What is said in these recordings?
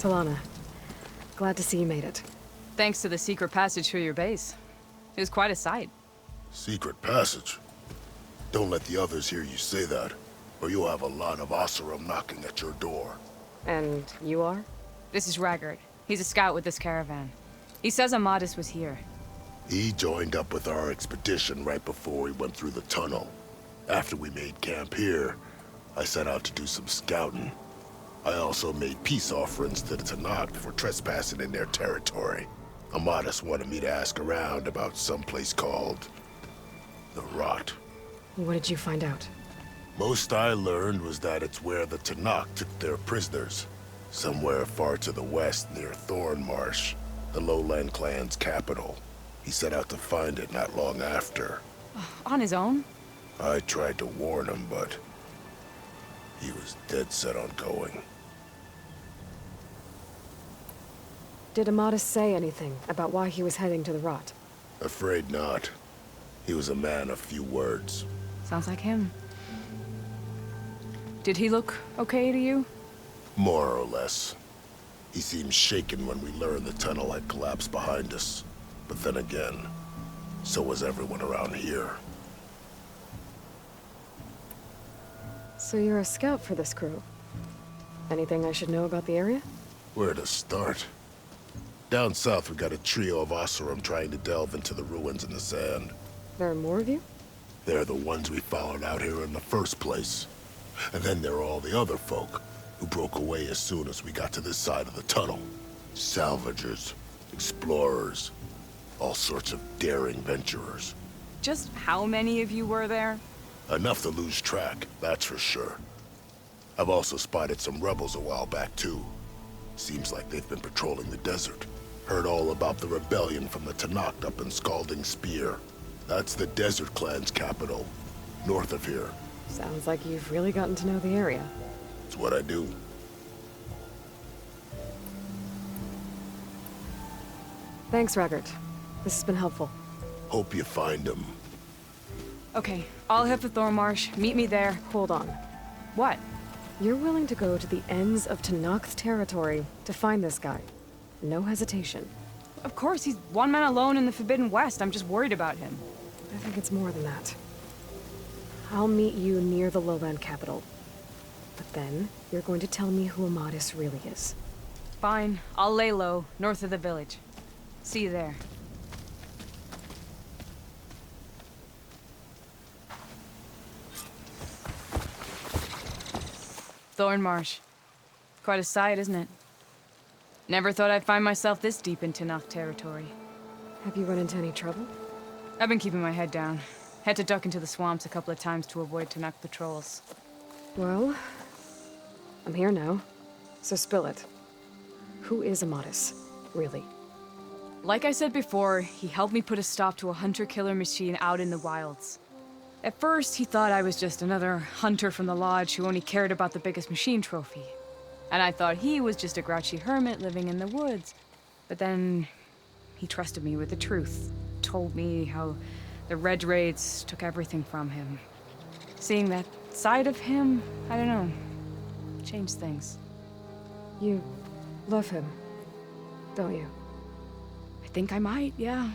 Talanah. Glad to see you made it. Thanks to the secret passage through your base. It was quite a sight. Secret passage? Don't let the others hear you say that, or you'll have a lot of Oseram knocking at your door. And you are? This is Raggard. He's a scout with this caravan. He says Amadis was here. He joined up with our expedition right before we went through the tunnel. After we made camp here, I set out to do some scouting. I also made peace offerings to the Talanah for trespassing in their territory. Amadis wanted me to ask around about some place called the Rot. What did you find out? Most I learned was that it's where the Talanah took their prisoners. Somewhere far to the west near Thornmarsh, the lowland clan's capital. He set out to find it not long after. On his own? I tried to warn him, but he was dead set on going. Did Amadis say anything about why he was heading to the Rot? Afraid not. He was a man of few words. Sounds like him. Did he look okay to you? More or less. He seemed shaken when we learned the tunnel had collapsed behind us. But then again, so was everyone around here. So you're a scout for this crew. Anything I should know about the area? Where to start? Down south we got a trio of Oseram trying to delve into the ruins in the sand. There are more of you? They're the ones we followed out here in the first place. And then there are all the other folk, who broke away as soon as we got to this side of the tunnel. Salvagers, explorers, all sorts of daring venturers. Just how many of you were there? Enough to lose track, that's for sure. I've also spotted some rebels a while back, too. Seems like they've been patrolling the desert. Heard all about the rebellion from the Talanah up in Scalding Spear. That's the Desert Clan's capital, north of here. Sounds like you've really gotten to know the area. It's what I do. Thanks, Raggard. This has been helpful. Hope you find him. Okay, I'll head for Thornmarsh. Meet me there. Hold on. What? You're willing to go to the ends of Tanakh's territory to find this guy. No hesitation. Of course, he's one man alone in the Forbidden West. I'm just worried about him. I think it's more than that. I'll meet you near the lowland capital. But then, you're going to tell me who Amadis really is. Fine. I'll lay low, north of the village. See you there. Thornmarsh. Quite a sight, isn't it? Never thought I'd find myself this deep in Talanah territory. Have you run into any trouble? I've been keeping my head down. Had to duck into the swamps a couple of times to avoid Talanah patrols. Well, I'm here now, so spill it. Who is Amadis, really? Like I said before, he helped me put a stop to a hunter-killer machine out in the wilds. At first, he thought I was just another hunter from the lodge who only cared about the biggest machine trophy. And I thought he was just a grouchy hermit living in the woods. But then, he trusted me with the truth. Told me how the Red Raids took everything from him. Seeing that side of him, I don't know, changed things. You love him, don't you? I think I might, yeah.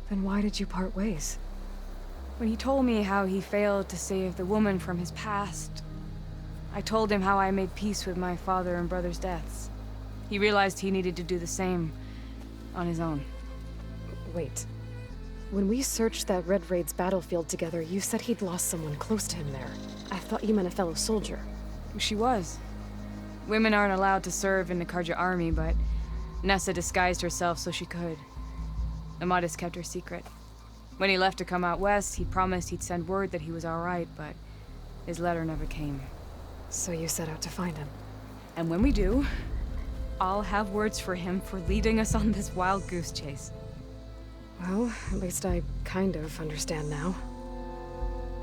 Then why did you part ways? When he told me how he failed to save the woman from his past, I told him how I made peace with my father and brother's deaths. He realized he needed to do the same on his own. Wait. When we searched that Red Raid's battlefield together, you said he'd lost someone close to him there. I thought you meant a fellow soldier. She was. Women aren't allowed to serve in the Karja army, but Nessa disguised herself so she could. Amadis kept her secret. When he left to come out west, he promised he'd send word that he was all right, but his letter never came. So you set out to find him. And when we do, I'll have words for him for leading us on this wild goose chase. Well, at least I kind of understand now.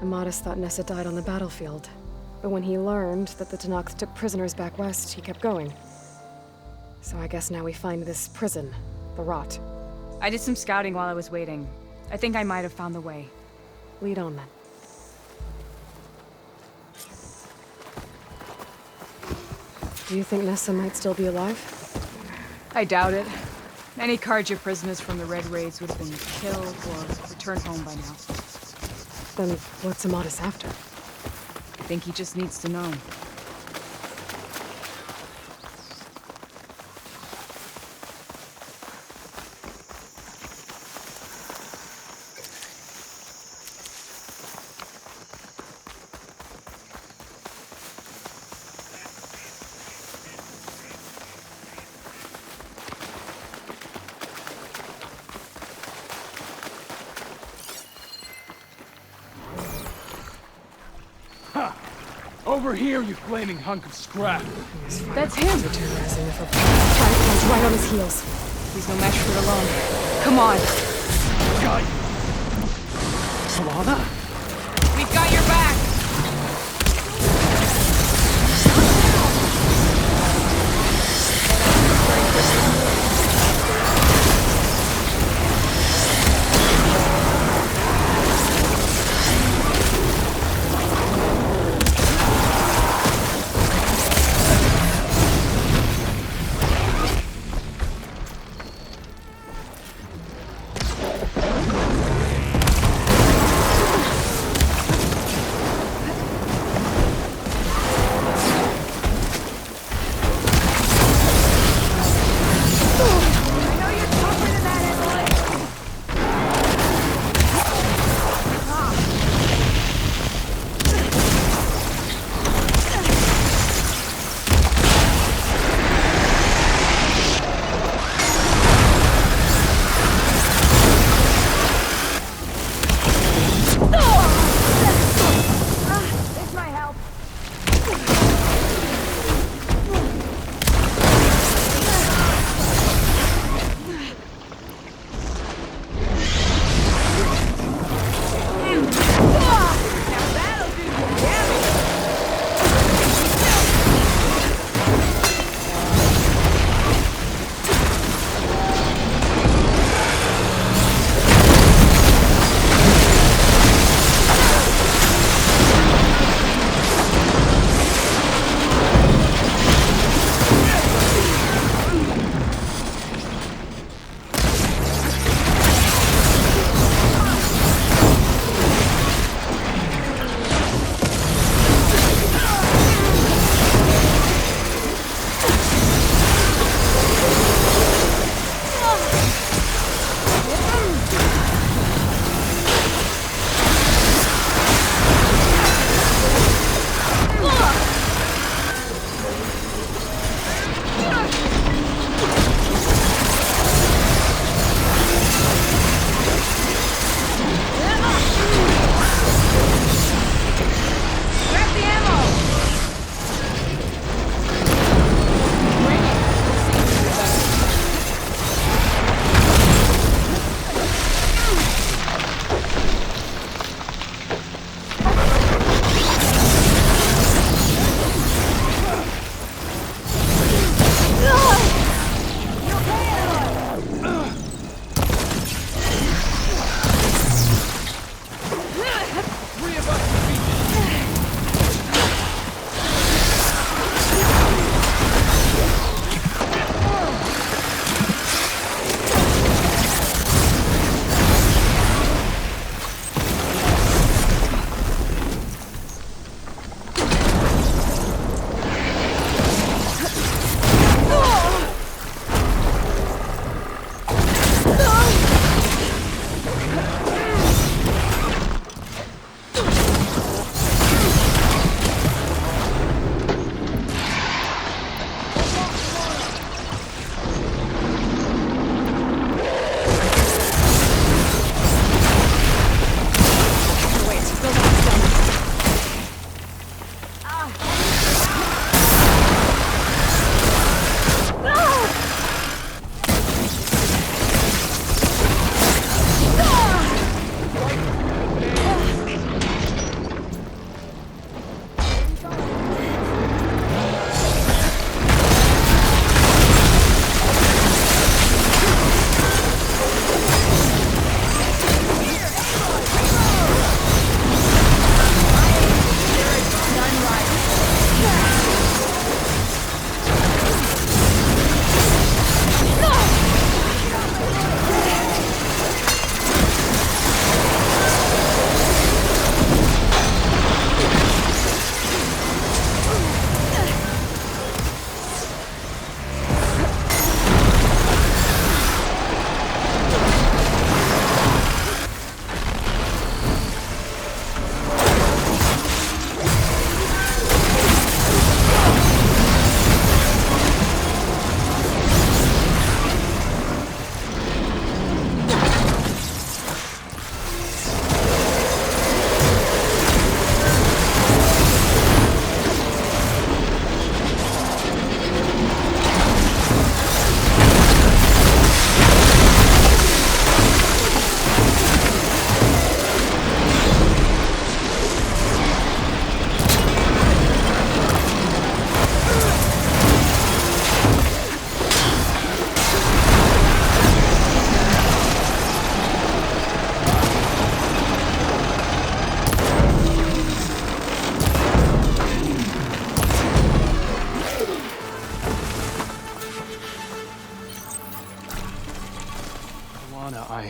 Amadis thought Nessa died on the battlefield, but when he learned that the Talanah took prisoners back west, he kept going. So I guess now we find this prison, the Rot. I did some scouting while I was waiting. I think I might have found the way. Lead on then. Do you think Nessa might still be alive? I doubt it. Many Carja prisoners from the Red Raids would have been killed or returned home by now. Then what's Amadis after? I think he just needs to know. Over here, you flaming hunk of scrap. That's him! Terrorizing the Firefly's right on his heels. He's no match for it alone. Come on! Got you. Talanah? We've got your back!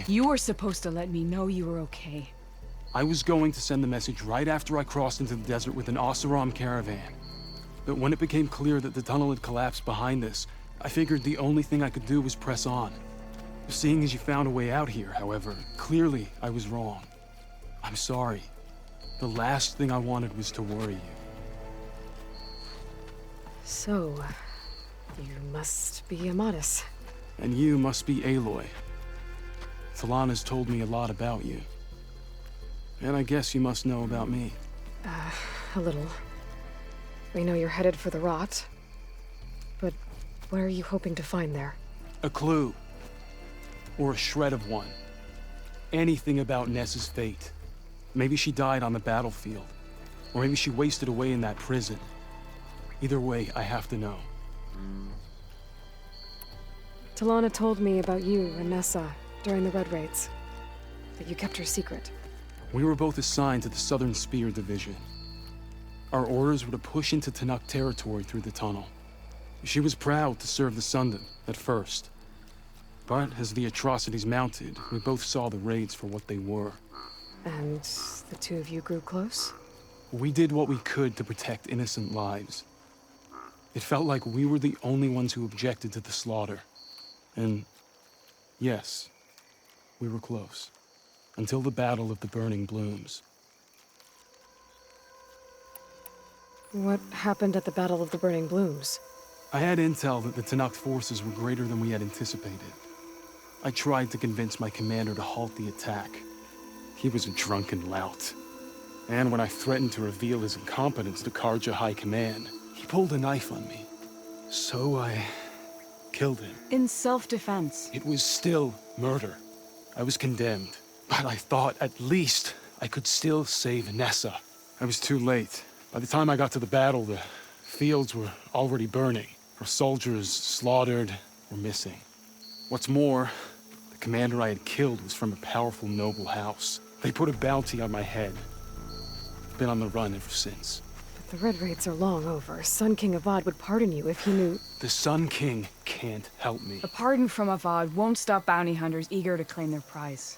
You were supposed to let me know you were okay. I was going to send the message right after I crossed into the desert with an Oseram caravan. But when it became clear that the tunnel had collapsed behind us, I figured the only thing I could do was press on. Seeing as you found a way out here, however, clearly I was wrong. I'm sorry. The last thing I wanted was to worry you. So, you must be Amadis. And you must be Aloy. Talanah's told me a lot about you. And I guess you must know about me. A little. We know you're headed for the rot. But what are you hoping to find there? A clue. Or a shred of one. Anything about Nessa's fate. Maybe she died on the battlefield. Or maybe she wasted away in that prison. Either way, I have to know. Talanah told me about you and Nessa during the Red Raids. But you kept her secret. We were both assigned to the Southern Spear Division. Our orders were to push into Tanakh territory through the tunnel. She was proud to serve the Sundom at first. But as the atrocities mounted, we both saw the raids for what they were. And the two of you grew close? We did what we could to protect innocent lives. It felt like we were the only ones who objected to the slaughter. And yes, we were close. Until the Battle of the Burning Blooms. What happened at the Battle of the Burning Blooms? I had intel that the Tanakh forces were greater than we had anticipated. I tried to convince my commander to halt the attack. He was a drunken lout. And when I threatened to reveal his incompetence to Karja High Command, he pulled a knife on me. So I killed him. In self-defense. It was still murder. I was condemned. But I thought at least I could still save Nessa. I was too late. By the time I got to the battle, the fields were already burning. Our soldiers slaughtered or missing. What's more, the commander I had killed was from a powerful noble house. They put a bounty on my head. I've been on the run ever since. But the Red Raids are long over. Sun King Avad would pardon you if he knew... The Sun King can't help me. A pardon from Avad won't stop bounty hunters eager to claim their prize.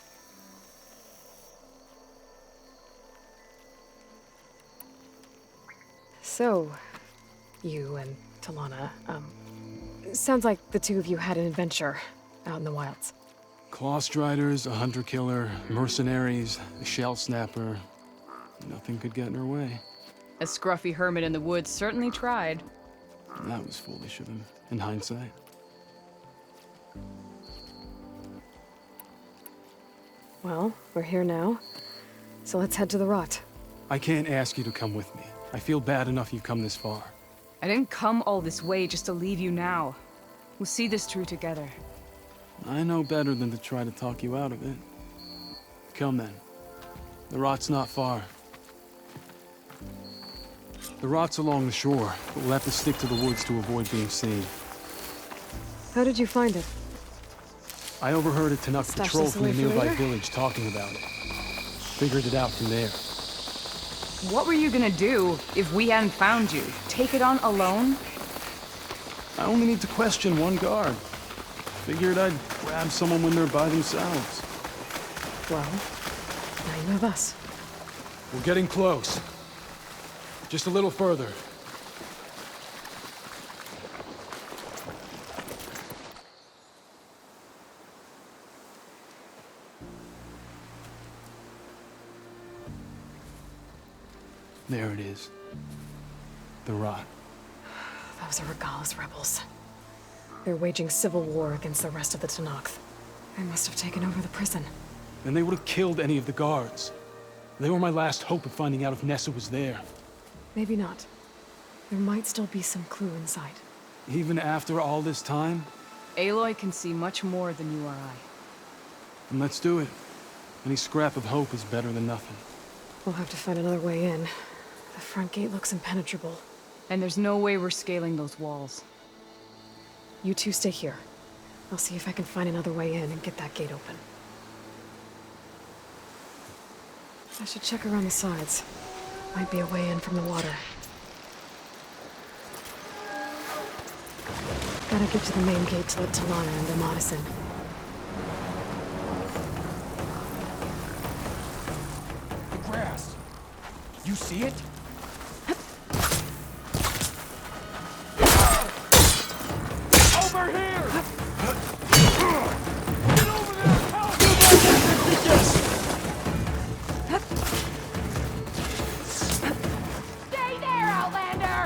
So, you and Talanah, sounds like the two of you had an adventure out in the wilds. Claw Striders, a hunter-killer, mercenaries, a shell snapper. Nothing could get in her way. A scruffy hermit in the woods certainly tried. That was foolish of him, in hindsight. Well, we're here now, so let's head to the rot. I can't ask you to come with me. I feel bad enough you've come this far. I didn't come all this way just to leave you now. We'll see this through together. I know better than to try to talk you out of it. Come then. The rot's not far. The rot's along the shore, but we'll have to stick to the woods to avoid being seen. How did you find it? I overheard a Tanakh Stash patrol this from the away for nearby later? village talking about it. Figured it out from there. What were you gonna do if we hadn't found you? Take it on alone? I only need to question one guard. Figured I'd grab someone when they're by themselves. Well, now you have us. We're getting close. Just a little further. There it is. The rot. Those are Regala's rebels. They're waging civil war against the rest of the Tanakh. They must have taken over the prison. And they would have killed any of the guards. They were my last hope of finding out if Nessa was there. Maybe not. There might still be some clue inside. Even after all this time? Aloy can see much more than you or I. And let's do it. Any scrap of hope is better than nothing. We'll have to find another way in. The front gate looks impenetrable. And there's no way we're scaling those walls. You two stay here. I'll see if I can find another way in and get that gate open. I should check around the sides. Might be a way in from the water. Gotta get to the main gate to let Talanah and Amadis in. You see it? Over here! Get over there! Help! Yes! Stay there, Outlander!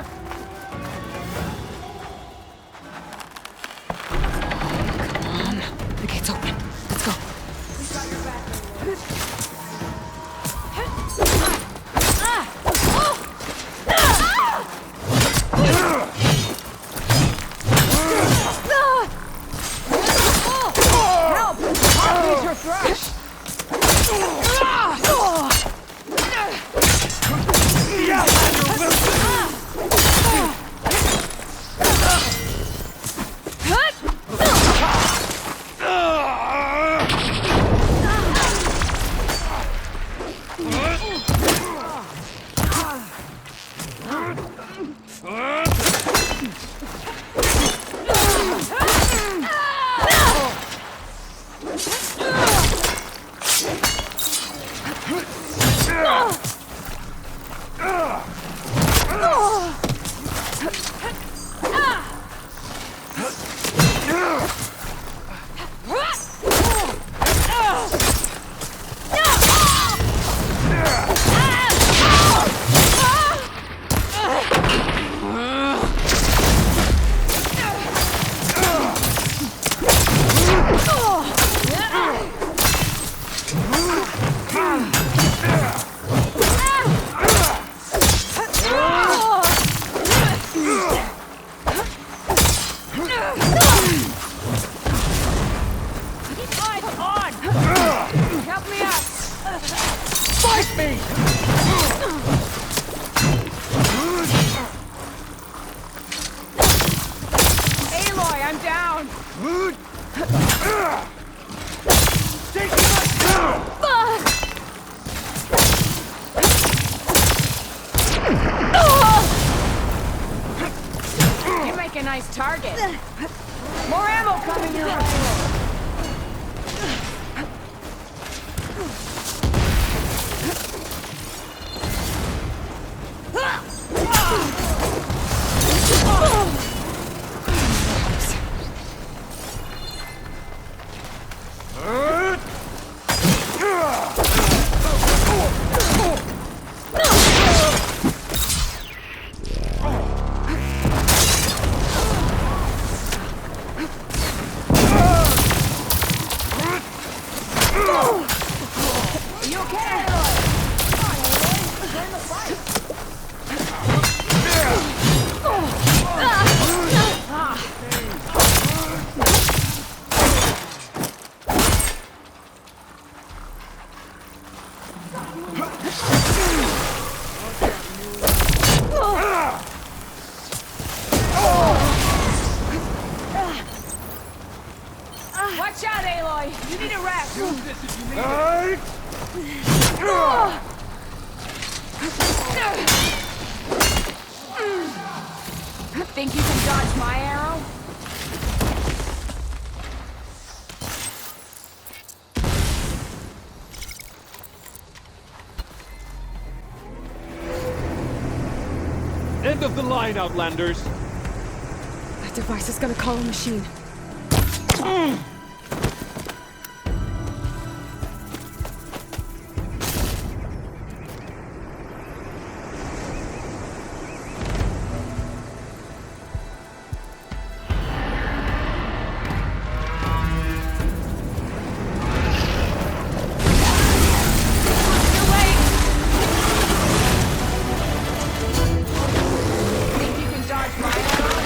The gate's open. Let's go. Help! Heart your thrush! Help me out! Fight me! Aloy, I'm down! Take it! You make a nice target. More ammo coming your way. You okay, Aloy? Come on, Aloy. Join the fight. Watch out, Aloy. You need a rest. Use this if you need it. Think you can dodge my arrow? End of the line, Outlanders. That device is gonna call a machine. Think you can dodge my arrow?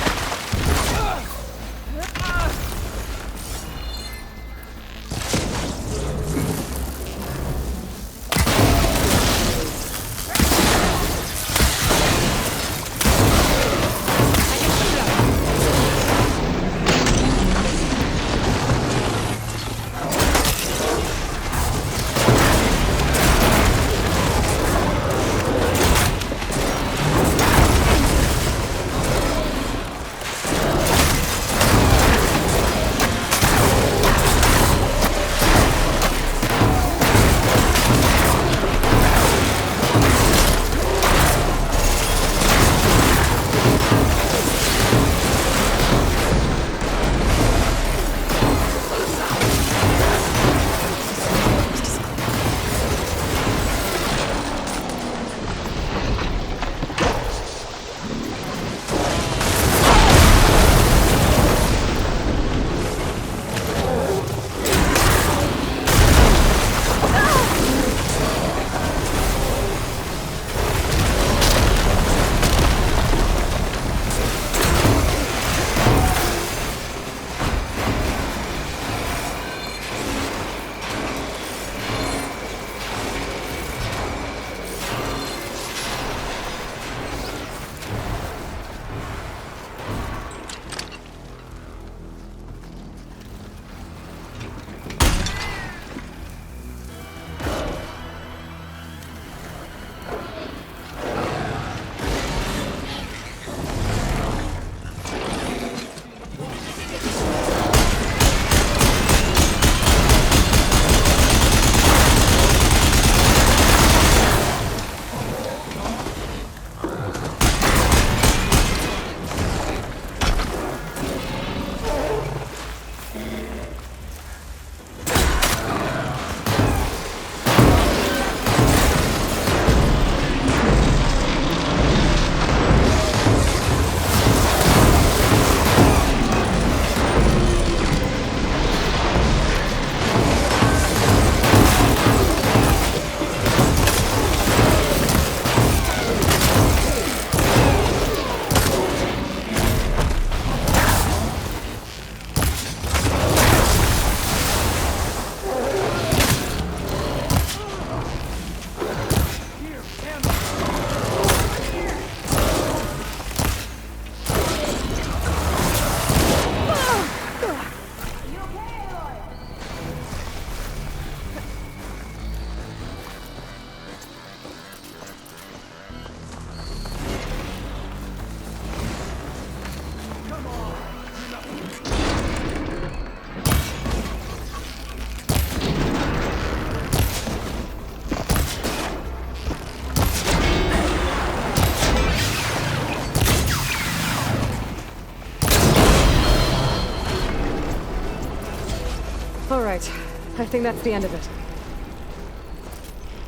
right. I think that's the end of it.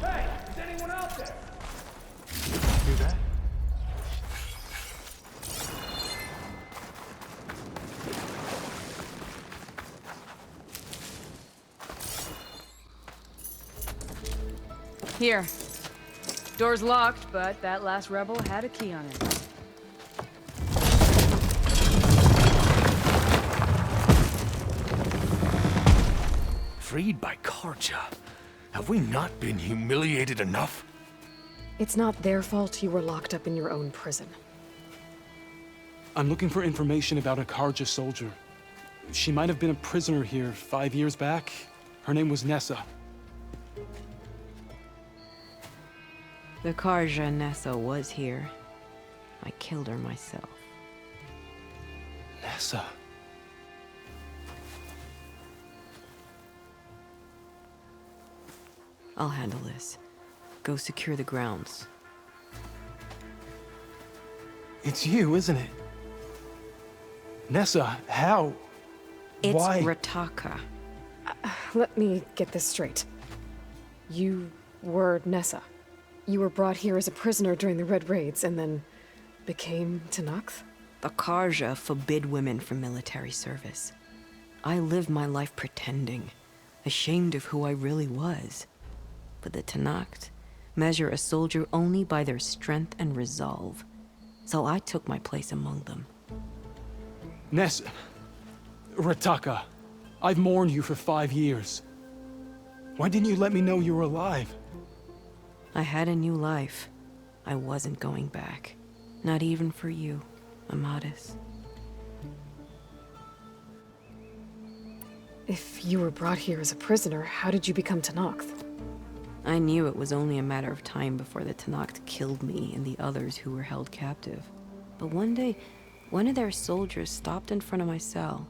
Hey, is anyone out there? Hear that? Here. Door's locked, but that last rebel had a key on it. Freed by Karja. Have we not been humiliated enough? It's not their fault you were locked up in your own prison. I'm looking for information about a Karja soldier. She might have been a prisoner here 5 years back. Her name was Nessa. The Karja Nessa was here. I killed her myself. Nessa. I'll handle this. Go secure the grounds. It's you, isn't it? Nessa, how? It's Why? Rataka. Let me get this straight. You were Nessa. You were brought here as a prisoner during the Red Raids and then became Talanah? The Karja forbid women from military service. I lived my life pretending, ashamed of who I really was. But the Talanah measure a soldier only by their strength and resolve. So I took my place among them. Nessa. Rataka. I've mourned you for 5 years. Why didn't you let me know you were alive? I had a new life. I wasn't going back. Not even for you, Amadis. If you were brought here as a prisoner, how did you become Talanah? I knew it was only a matter of time before the Talanah killed me and the others who were held captive. But one day, one of their soldiers stopped in front of my cell,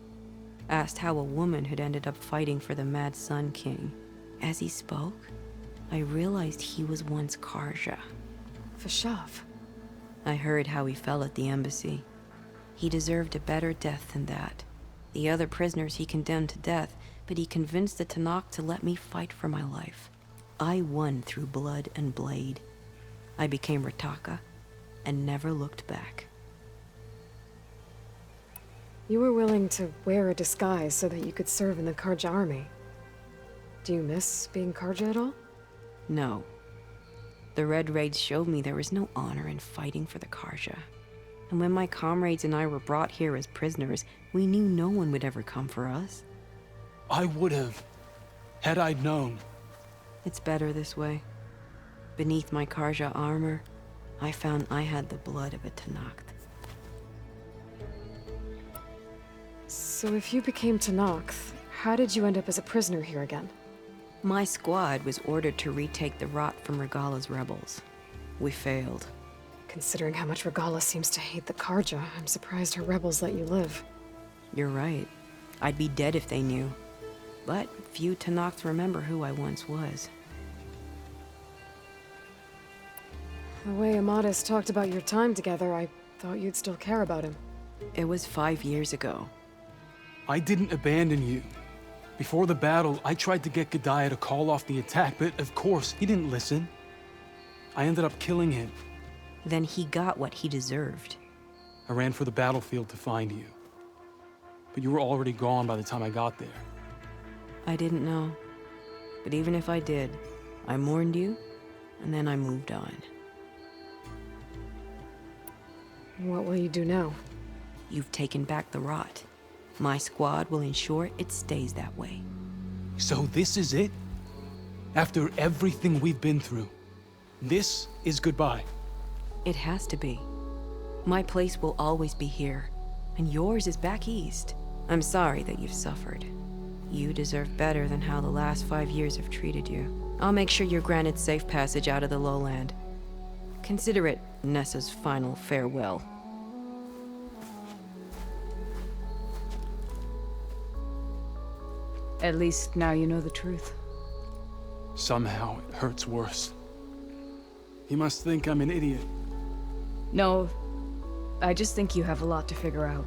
asked how a woman had ended up fighting for the Mad Sun King. As he spoke, I realized he was once Karja. Vashav. I heard how he fell at the embassy. He deserved a better death than that. The other prisoners he condemned to death, but he convinced the Talanah to let me fight for my life. I won through blood and blade. I became Rataka and never looked back. You were willing to wear a disguise so that you could serve in the Karja army. Do you miss being Karja at all? No. The Red Raids showed me there was no honor in fighting for the Karja. And when my comrades and I were brought here as prisoners, we knew no one would ever come for us. I would have, had I known. It's better this way. Beneath my Karja armor, I found I had the blood of a Talanah. So if you became Talanah, how did you end up as a prisoner here again? My squad was ordered to retake the Rot from Regala's rebels. We failed. Considering how much Regala seems to hate the Karja, I'm surprised her rebels let you live. You're right. I'd be dead if they knew. But few Tanaks remember who I once was. The way Amadis talked about your time together, I thought you'd still care about him. It was 5 years ago. I didn't abandon you. Before the battle, I tried to get G'daiah to call off the attack, but of course, he didn't listen. I ended up killing him. Then he got what he deserved. I ran for the battlefield to find you. But you were already gone by the time I got there. I didn't know. But even if I did, I mourned you, and then I moved on. What will you do now? You've taken back the Rot. My squad will ensure it stays that way. So this is it? After everything we've been through, this is goodbye. It has to be. My place will always be here, and yours is back east. I'm sorry that you've suffered. You deserve better than how the last 5 years have treated you. I'll make sure you're granted safe passage out of the lowland. Consider it Nessa's final farewell. At least now you know the truth. Somehow it hurts worse. He must think I'm an idiot. No, I just think you have a lot to figure out.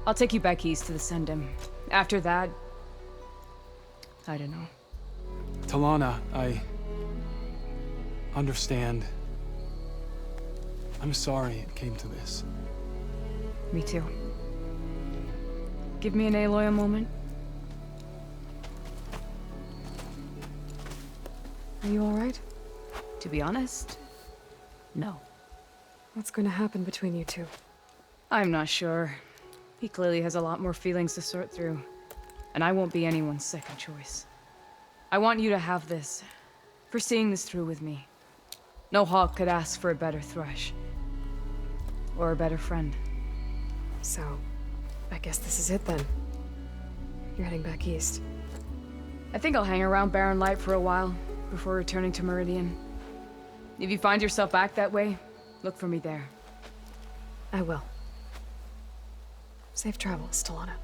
I'll take you back east to the Sendem. After that, I don't know. Talanah, I understand. I'm sorry it came to this. Me too. Give me an Aloy a moment. Are you alright? To be honest, no. What's going to happen between you two? I'm not sure. He clearly has a lot more feelings to sort through, and I won't be anyone's second choice. I want you to have this, for seeing this through with me. No hawk could ask for a better thrush. Or a better friend. So, I guess this is it then. You're heading back east. I think I'll hang around Barren Light for a while, before returning to Meridian. If you find yourself back that way, look for me there. I will. Safe travels, Talanah.